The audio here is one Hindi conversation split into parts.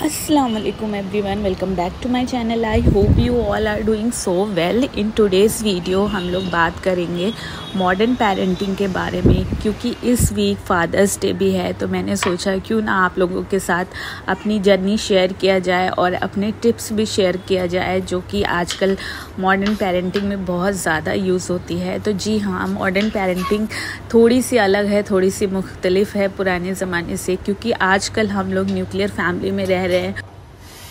Assalamualaikum everyone, welcome back to my channel. I hope you all are doing so well. In today's video हम लोग बात करेंगे मॉडर्न पेरेंटिंग के बारे में, क्योंकि इस वीक फादर्स डे भी है। तो मैंने सोचा क्यों ना आप लोगों के साथ अपनी जर्नी शेयर किया जाए और अपने टिप्स भी शेयर किया जाए, जो कि आजकल मॉडर्न पेरेंटिंग में बहुत ज़्यादा यूज़ होती है। तो जी हाँ, मॉडर्न पेरेंटिंग थोड़ी सी अलग है, थोड़ी सी मुख्तलिफ है पुराने ज़माने से, क्योंकि आजकल हम लोग न्यूक्लियर फैमिली में रह रहे हैं।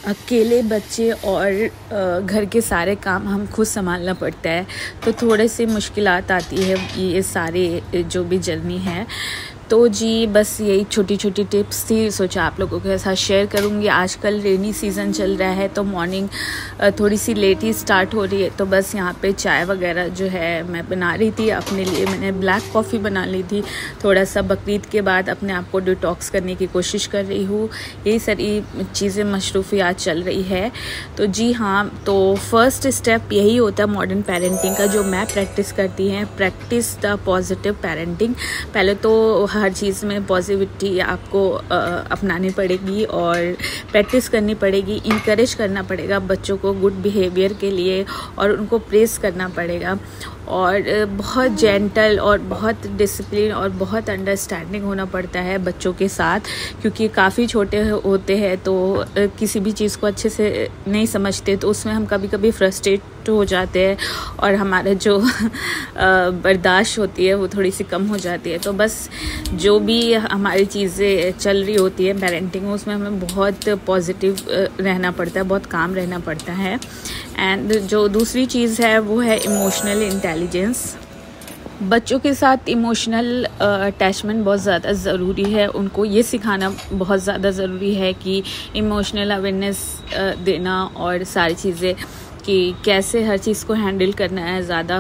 अकेले बच्चे और घर के सारे काम हम खुद संभालना पड़ता है, तो थोड़े से मुश्किलात आती है ये सारे जो भी जर्नी है। तो जी बस यही छोटी छोटी टिप्स थी, सोचा आप लोगों के साथ शेयर करूँगी। आजकल रेनी सीज़न चल रहा है, तो मॉर्निंग थोड़ी सी लेट ही स्टार्ट हो रही है। तो बस यहाँ पे चाय वगैरह जो है मैं बना रही थी अपने लिए। मैंने ब्लैक कॉफ़ी बना ली थी। थोड़ा सा बकरीद के बाद अपने आप को डिटॉक्स करने की कोशिश कर रही हूँ। यही सारी चीज़ें मशरूफियात चल रही है। तो जी हाँ, तो फर्स्ट स्टेप यही होता है मॉडर्न पेरेंटिंग का, जो मैं प्रैक्टिस करती हैं, प्रैक्टिस द पॉजिटिव पेरेंटिंग। पहले तो हर चीज़ में पॉजिटिविटी आपको अपनानी पड़ेगी और प्रैक्टिस करनी पड़ेगी, इनकरेज करना पड़ेगा बच्चों को गुड बिहेवियर के लिए, और उनको प्रेज़ करना पड़ेगा, और बहुत जेंटल और बहुत डिसिप्लिन और बहुत अंडरस्टैंडिंग होना पड़ता है बच्चों के साथ, क्योंकि काफ़ी छोटे होते हैं तो किसी भी चीज़ को अच्छे से नहीं समझते, तो उसमें हम कभी कभी फ्रस्ट्रेट हो जाते हैं और हमारा जो बर्दाश्त होती है वो थोड़ी सी कम हो जाती है। तो बस जो भी हमारी चीज़ें चल रही होती है पेरेंटिंग में, उसमें हमें बहुत पॉजिटिव रहना पड़ता है, बहुत काम रहना पड़ता है। एंड जो दूसरी चीज़ है वो है इमोशनल इंटेलिजेंस। बच्चों के साथ इमोशनल अटैचमेंट बहुत ज़्यादा ज़रूरी है। उनको ये सिखाना बहुत ज़्यादा ज़रूरी है कि इमोशनल अवेयरनेस देना और सारी चीज़ें, कि कैसे हर चीज़ को हैंडल करना है, ज़्यादा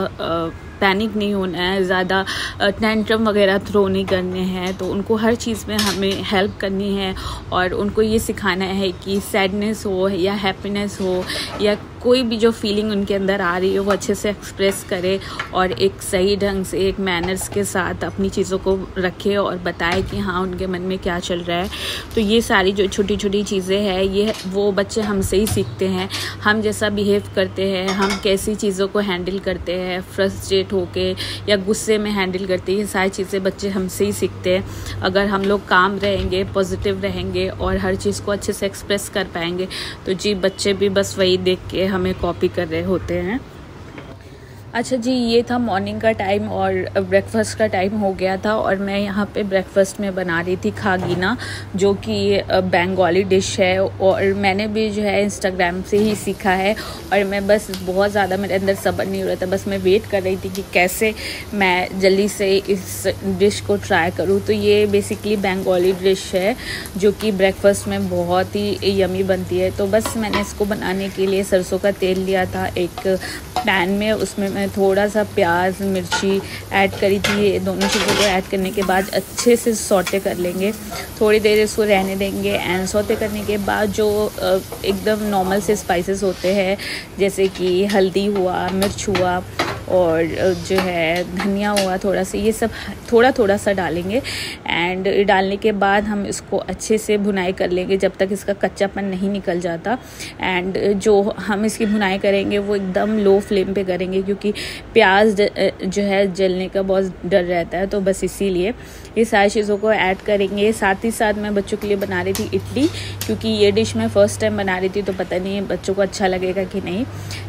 पैनिक नहीं होना है, ज़्यादा टेंट्रम वगैरह थ्रो नहीं करने हैं। तो उनको हर चीज़ में हमें हेल्प करनी है, और उनको ये सिखाना है कि सैडनेस हो या हैप्पीनेस हो या कोई भी जो फीलिंग उनके अंदर आ रही है वो अच्छे से एक्सप्रेस करे, और एक सही ढंग से एक मैनर्स के साथ अपनी चीज़ों को रखे और बताए कि हाँ उनके मन में क्या चल रहा है। तो ये सारी जो छोटी छोटी चीज़ें हैं, ये वो बच्चे हमसे ही सीखते हैं। हम जैसा बिहेव करते हैं, हम कैसी चीज़ों को हैंडल करते हैं, फ्रस्ट्रेट होके या गुस्से में हैंडल करते हैं, ये सारी चीज़ें बच्चे हमसे ही सीखते हैं। अगर हम लोग काम रहेंगे, पॉजिटिव रहेंगे और हर चीज़ को अच्छे से एक्सप्रेस कर पाएंगे, तो जी बच्चे भी बस वही देख के हमें कॉपी कर रहे होते हैं। अच्छा जी, ये था मॉर्निंग का टाइम और ब्रेकफास्ट का टाइम हो गया था, और मैं यहाँ पे ब्रेकफास्ट में बना रही थी खागीना, जो कि बंगाली डिश है, और मैंने भी जो है इंस्टाग्राम से ही सीखा है। और मैं बस बहुत ज़्यादा मेरे अंदर सब्र नहीं हो रहा था, बस मैं वेट कर रही थी कि कैसे मैं जल्दी से इस डिश को ट्राई करूँ। तो ये बेसिकली बंगाली डिश है जो कि ब्रेकफास्ट में बहुत ही यमी बनती है। तो बस मैंने इसको बनाने के लिए सरसों का तेल लिया था एक पैन में, उसमें मैं थोड़ा सा प्याज मिर्ची ऐड करी थी। ये दोनों चीज़ों को ऐड करने के बाद अच्छे से सौटे कर लेंगे, थोड़ी देर इसको रहने देंगे। एंड सौटे करने के बाद जो एकदम नॉर्मल से स्पाइसेस होते हैं, जैसे कि हल्दी हुआ, मिर्च हुआ, और जो है धनिया हुआ थोड़ा सा, ये सब थोड़ा थोड़ा सा डालेंगे। एंड डालने के बाद हम इसको अच्छे से भुनाई कर लेंगे जब तक इसका कच्चापन नहीं निकल जाता। एंड जो हम इसकी भुनाई करेंगे वो एकदम लो फ्लेम पे करेंगे, क्योंकि प्याज जो है जलने का बहुत डर रहता है। तो बस इसीलिए ये सारी चीज़ों को ऐड करेंगे। साथ ही साथ मैं बच्चों के लिए बना रही थी इडली, क्योंकि ये डिश मैं फ़र्स्ट टाइम बना रही थी, तो पता नहीं बच्चों को अच्छा लगेगा कि नहीं।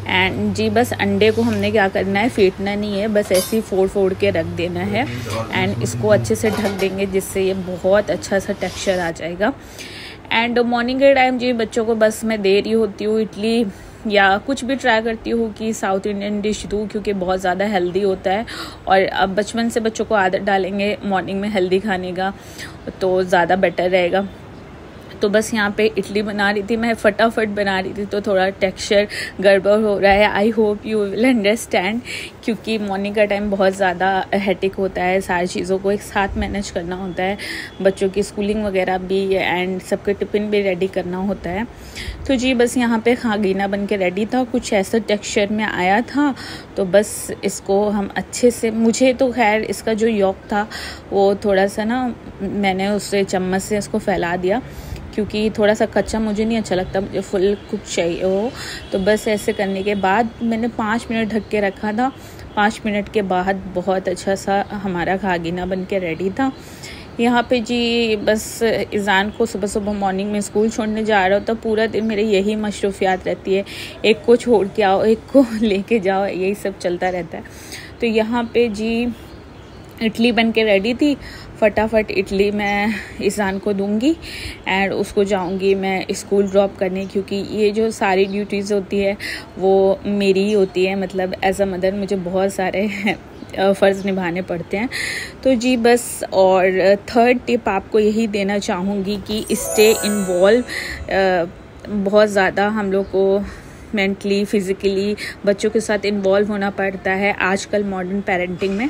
एंड जी बस अंडे को हमने क्या करना है, फेंटना नहीं है, बस ऐसे ही फोड़ के रख देना है। एंड इसको अच्छे से ढक देंगे, जिससे ये बहुत अच्छा सा टेक्सचर आ जाएगा। एंड मॉर्निंग के टाइम जी बच्चों को बस मैं दे रही होती हूँ इडली, या कुछ भी ट्राई करती हूँ कि साउथ इंडियन डिश दूँ, क्योंकि बहुत ज़्यादा हेल्दी होता है। और अब बचपन से बच्चों को आदत डालेंगे मॉर्निंग में हेल्दी खाने का, तो ज़्यादा बेटर रहेगा। तो बस यहाँ पे इडली बना रही थी, मैं फटाफट बना रही थी तो थोड़ा टेक्सचर गड़बड़ हो रहा है। आई होप यू विल अंडरस्टैंड, क्योंकि मॉर्निंग का टाइम बहुत ज़्यादा हेक्टिक होता है, सारी चीज़ों को एक साथ मैनेज करना होता है, बच्चों की स्कूलिंग वगैरह भी एंड सबके टिफ़िन भी रेडी करना होता है। तो जी बस यहाँ पे खागीना बन के रेडी था, कुछ ऐसा टेक्सचर में आया था। तो बस इसको हम अच्छे से, मुझे तो खैर इसका जो यॉक था वो थोड़ा सा ना मैंने उससे चम्मच से इसको फैला दिया, क्योंकि थोड़ा सा कच्चा मुझे नहीं अच्छा लगता, मुझे फुल कुक चाहिए हो। तो बस ऐसे करने के बाद मैंने 5 मिनट ढक के रखा था। 5 मिनट के बाद बहुत अच्छा सा हमारा खागीना बन के रेडी था। यहाँ पे जी बस इज़ान को सुबह सुबह मॉर्निंग में स्कूल छोड़ने जा रहा होता, पूरा दिन मेरे यही मशरूफियात रहती है, एक को छोड़ के आओ, एक को लेके जाओ, यही सब चलता रहता है। तो यहाँ पे जी इडली बन के रेडी थी, फटाफट इडली मैं इज़ान को दूंगी एंड उसको जाऊंगी मैं स्कूल ड्रॉप करने, क्योंकि ये जो सारी ड्यूटीज़ होती है वो मेरी ही होती है, मतलब एज अ मदर मुझे बहुत सारे फ़र्ज़ निभाने पड़ते हैं। तो जी बस, और थर्ड टिप आपको यही देना चाहूँगी कि स्टे इन्वॉल्व। बहुत ज़्यादा हम लोग को मेंटली फिज़िकली बच्चों के साथ इन्वॉल्व होना पड़ता है आजकल मॉडर्न पेरेंटिंग में।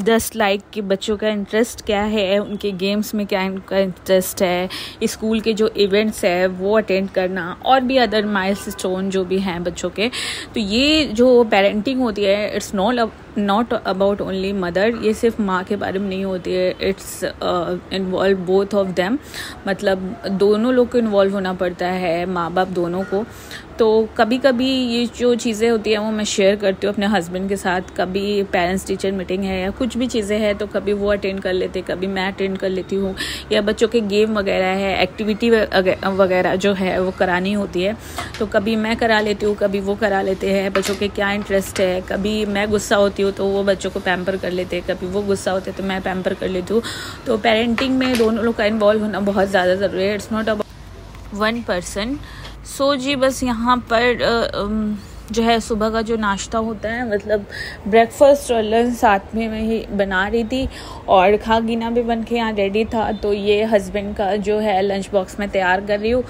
10 लाइक कि बच्चों का इंटरेस्ट क्या है, उनके गेम्स में क्या उनका इंटरेस्ट है, स्कूल के जो इवेंट्स है वो अटेंड करना, और भी अदर माइलस्टोन जो भी हैं बच्चों के। तो ये जो पेरेंटिंग होती है it's not about only mother, ये सिर्फ माँ के बारे में नहीं होती है, it's involve both of them, मतलब दोनों लोग को इन्वॉल्व होना पड़ता है, माँ बाप दोनों को। तो कभी कभी ये जो चीज़ें होती हैं वो मैं शेयर करती हूँ अपने हस्बैंड के साथ, कभी पेरेंट्स टीचर मीटिंग है या कुछ भी चीज़ें हैं तो कभी वो अटेंड कर लेते, कभी मैं अटेंड कर लेती हूँ, या बच्चों के गेम वगैरह है, एक्टिविटी वगैरह जो है वो करानी होती है तो कभी मैं करा लेती हूँ, कभी वो करा लेते हैं। बच्चों के क्या इंटरेस्ट है, कभी मैं गुस्सा होती हूँ तो वो बच्चों को पैम्पर कर लेते हैं, कभी वो गुस्सा होते तो मैं पैम्पर कर लेती हूँ। तो पेरेंटिंग में दोनों लोग का इन्वॉल्व होना बहुत ज़्यादा ज़रूरी है, it's not about one person. So जी बस यहाँ पर जो है सुबह का जो नाश्ता होता है, मतलब ब्रेकफास्ट और लंच साथ में मैं ही बना रही थी, और खागीना भी बन के यहाँ रेडी था। तो ये हस्बैंड का जो है लंच बॉक्स में तैयार कर रही हूँ।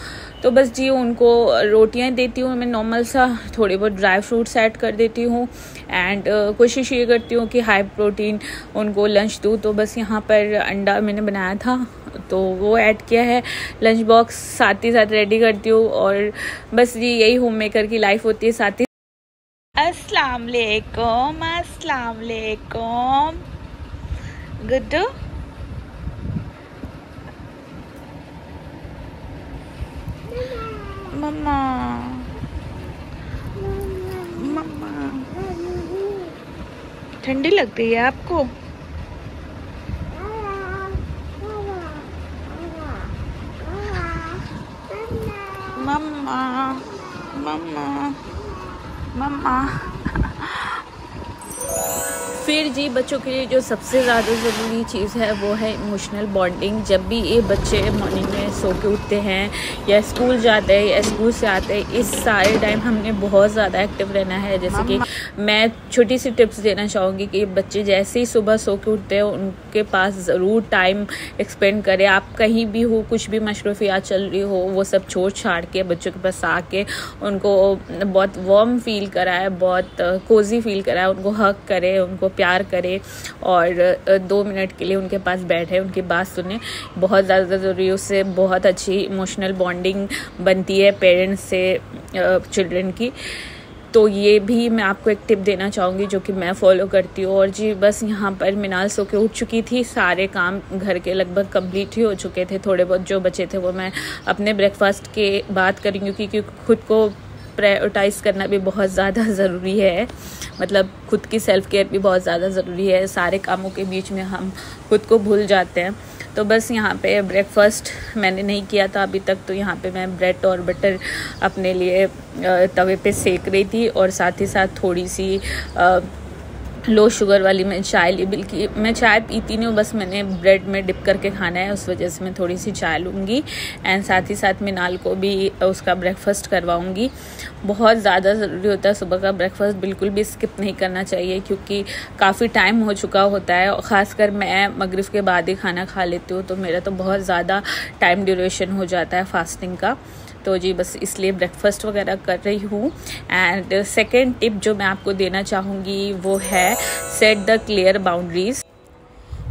तो बस जी उनको रोटियां देती हूँ मैं नॉर्मल सा, थोड़े बहुत ड्राई फ्रूट्स ऐड कर देती हूँ एंड कोशिश ये करती हूँ कि हाई प्रोटीन उनको लंच दूँ। तो बस यहाँ पर अंडा मैंने बनाया था तो वो ऐड किया है, लंच बॉक्स साथ ही साथ रेडी करती हूँ। और बस जी यही होम मेकर की लाइफ होती है। साथ ही अस्सलाम वालेकुम, अस्सलाम वालेकुम गुड्डू, मम्मा मम्मा ठंडी लगती है आपको? मम्मा मम्मा मम्मा। फिर जी बच्चों के लिए जो सबसे ज़्यादा ज़रूरी चीज़ है वो है इमोशनल बॉन्डिंग। जब भी ये बच्चे मॉर्निंग में सो के उठते हैं या स्कूल जाते हैं या स्कूल से आते हैं, इस सारे टाइम हमने बहुत ज़्यादा एक्टिव रहना है। जैसे कि मैं छोटी सी टिप्स देना चाहूँगी कि बच्चे जैसे ही सुबह सो के उठते हैं उनके पास ज़रूर टाइम एक्सपेंड करें। आप कहीं भी हो, कुछ भी मशरूफियात चल रही हो, वो सब छोड़ छाड़ के बच्चों के पास आके उनको बहुत वार्म फील कराए, बहुत कोजी फील कराए, उनको हक करे, उनको प्यार करे और 2 मिनट के लिए उनके पास बैठे, उनकी बात सुने। बहुत ज़्यादा ज़रूरी है, उससे बहुत अच्छी इमोशनल बॉन्डिंग बनती है पेरेंट्स से चिल्ड्रन की। तो ये भी मैं आपको एक टिप देना चाहूँगी जो कि मैं फॉलो करती हूँ। और जी बस यहाँ पर मिनाल सो के उठ चुकी थी, सारे काम घर के लगभग कंप्लीट ही हो चुके थे, थोड़े बहुत जो बचे थे वो मैं अपने ब्रेकफास्ट के बाद करूँगी, क्योंकि खुद को प्रायोरिटाइज़ करना भी बहुत ज़्यादा ज़रूरी है। मतलब खुद की सेल्फ़ केयर भी बहुत ज़्यादा ज़रूरी है, सारे कामों के बीच में हम खुद को भूल जाते हैं। तो बस यहाँ पे ब्रेकफास्ट मैंने नहीं किया था अभी तक, तो यहाँ पे मैं ब्रेड और बटर अपने लिए तवे पे सेक रही थी और साथ ही साथ थोड़ी सी लो शुगर वाली मैं चाय ली। बल्कि मैं चाय पीती नहीं हूँ, बस मैंने ब्रेड में डिप करके खाना है, उस वजह से मैं थोड़ी सी चाय लूँगी। एंड साथ ही साथ मिनाल को भी उसका ब्रेकफास्ट करवाऊँगी। बहुत ज़्यादा ज़रूरी होता है सुबह का ब्रेकफास्ट, बिल्कुल भी स्किप नहीं करना चाहिए क्योंकि काफ़ी टाइम हो चुका होता है। और ख़ासकर मैं मगरिब के बाद ही खाना खा लेती हूँ, तो मेरा तो बहुत ज़्यादा टाइम ड्यूरेशन हो जाता है फास्टिंग का। तो जी बस इसलिए ब्रेकफास्ट वगैरह कर रही हूँ। एंड सेकेंड टिप जो मैं आपको देना चाहूँगी वो है सेट द क्लियर बाउंड्रीज़।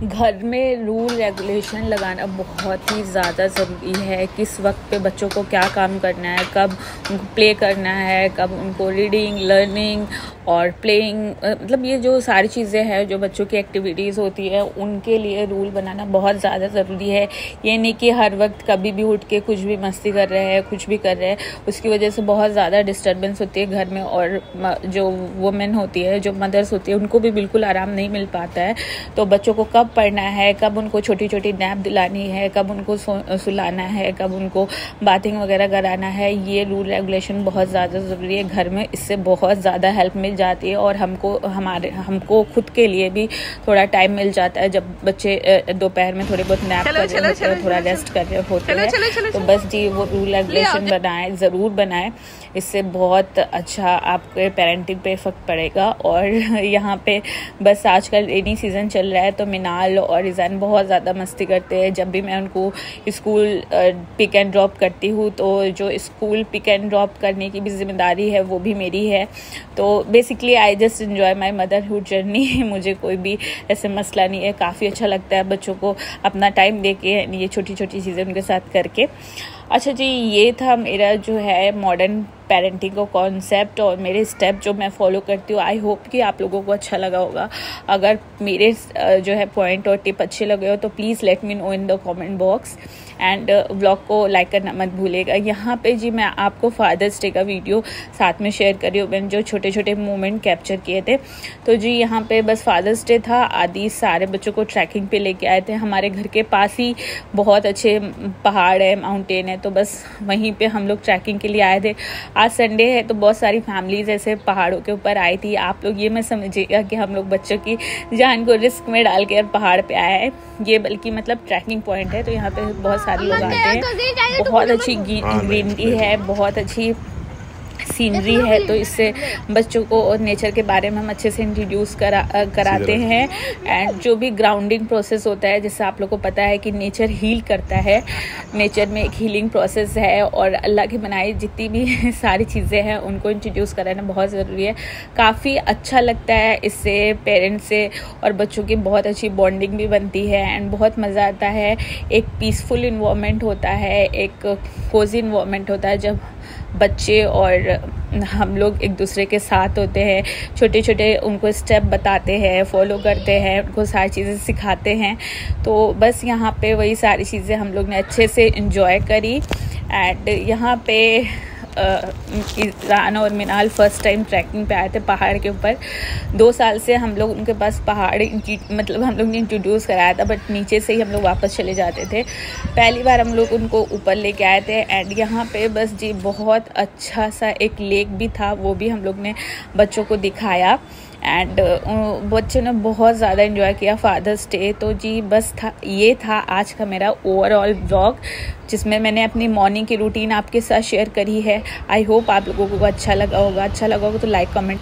घर में रूल रेगुलेशन लगाना बहुत ही ज़्यादा ज़रूरी है। किस वक्त पे बच्चों को क्या काम करना है, कब उनको प्ले करना है, कब उनको रीडिंग, लर्निंग और प्लेइंग, मतलब ये जो सारी चीज़ें हैं जो बच्चों की एक्टिविटीज़ होती है उनके लिए रूल बनाना बहुत ज़्यादा ज़रूरी है। ये नहीं कि हर वक्त कभी भी उठ के कुछ भी मस्ती कर रहे हैं, कुछ भी कर रहे हैं, उसकी वजह से बहुत ज़्यादा डिस्टर्बेंस होती है घर में। और जो वुमेन होती है, जो मदर्स होती है, उनको भी बिल्कुल आराम नहीं मिल पाता है। तो बच्चों को कब पढ़ना है, कब उनको छोटी छोटी नैप दिलानी है, कब उनको सुलाना है, कब उनको बाथिंग वगैरह कराना है, ये रूल रेगुलेशन बहुत ज़्यादा ज़रूरी है घर में। इससे बहुत ज़्यादा हेल्प मिल जाती है और हमको खुद के लिए भी थोड़ा टाइम मिल जाता है जब बच्चे दोपहर में थोड़े बहुत नैप कर रहे होते हैं, थोड़ा रेस्ट कर रहे होते हैं। तो बस जी वो रूल रेगुलेशन बनाएं, ज़रूर बनाएं। इससे बहुत अच्छा आपके पेरेंटिंग पे इफेक्ट पड़ेगा। और यहाँ पे बस आजकल रेनी सीज़न चल रहा है तो मिनाल और रिज़ान बहुत ज़्यादा मस्ती करते हैं। जब भी मैं उनको स्कूल पिक एंड ड्रॉप करती हूँ तो जो स्कूल पिक एंड ड्रॉप करने की भी जिम्मेदारी है वो भी मेरी है। तो basically I just enjoy my motherhood journey. मुझे कोई भी ऐसे मसला नहीं है, काफ़ी अच्छा लगता है बच्चों को अपना टाइम दे के ये छोटी छोटी चीज़ें उनके साथ करके। अच्छा जी, ये था मेरा जो है मॉडर्न पेरेंटिंग का कॉन्सेप्ट और मेरे स्टेप जो मैं फॉलो करती हूँ। आई होप कि आप लोगों को अच्छा लगा होगा। अगर मेरे जो है पॉइंट और टिप अच्छे लगे हो तो please let me know in the comment box. And vlog को लाइक करना मत भूलेगा। यहाँ पे जी मैं आपको फादर्स डे का वीडियो साथ में शेयर करी हूँ, मैंने जो छोटे छोटे मोमेंट कैप्चर किए थे। तो जी यहाँ पे बस फादर्स डे था, आदि सारे बच्चों को ट्रैकिंग पे लेके आए थे। हमारे घर के पास ही बहुत अच्छे पहाड़ है, माउंटेन है, तो बस वहीं पे हम लोग ट्रैकिंग के लिए आए थे। आज संडे है तो बहुत सारी फैमिलीज ऐसे पहाड़ों के ऊपर आई थी। आप लोग ये मत समझिएगा कि हम लोग बच्चों की जान को रिस्क में डाल के पहाड़ पे आए हैं, ये बल्कि मतलब ट्रैकिंग पॉइंट है। तो यहाँ पे बहुत सारे लोग आते हैं, बहुत अच्छी ग्रीनरी है, बहुत अच्छी सीनरी है। तो इससे बच्चों को नेचर के बारे में हम अच्छे से इंट्रोड्यूस कराते हैं। एंड जो भी ग्राउंडिंग प्रोसेस होता है, जैसे आप लोग को पता है कि नेचर हील करता है, नेचर में एक हीलिंग प्रोसेस है और अल्लाह की बनाई जितनी भी सारी चीज़ें हैं उनको इंट्रोड्यूस कराना बहुत ज़रूरी है। काफ़ी अच्छा लगता है, इससे पेरेंट्स से और बच्चों की बहुत अच्छी बॉन्डिंग भी बनती है एंड बहुत मज़ा आता है। एक पीसफुल इन्वायरमेंट होता है, एक कोजी इन्वायरमेंट होता है जब बच्चे और हम लोग एक दूसरे के साथ होते हैं, छोटे छोटे उनको स्टेप बताते हैं, फॉलो करते हैं, उनको सारी चीज़ें सिखाते हैं। तो बस यहाँ पे वही सारी चीज़ें हम लोग ने अच्छे से एंजॉय करी। एंड यहाँ पे ईरान और मिनाल फर्स्ट टाइम ट्रैकिंग पे आए थे पहाड़ के ऊपर। 2 साल से हम लोग उनके पास पहाड़ मतलब हम लोग ने इंट्रोड्यूस कराया था, बट नीचे से ही हम लोग वापस चले जाते थे। पहली बार हम लोग उनको ऊपर लेके आए थे। एंड यहाँ पे बस जी बहुत अच्छा सा एक लेक भी था, वो भी हम लोग ने बच्चों को दिखाया। एंड बच्चों ने बहुत ज़्यादा एंजॉय किया फादर्स डे। तो जी बस ये था आज का मेरा ओवरऑल व्लॉग, जिसमें मैंने अपनी मॉर्निंग की रूटीन आपके साथ शेयर करी है। आई होप आप लोगों को अच्छा लगा होगा। अच्छा लगा होगा तो लाइक कमेंट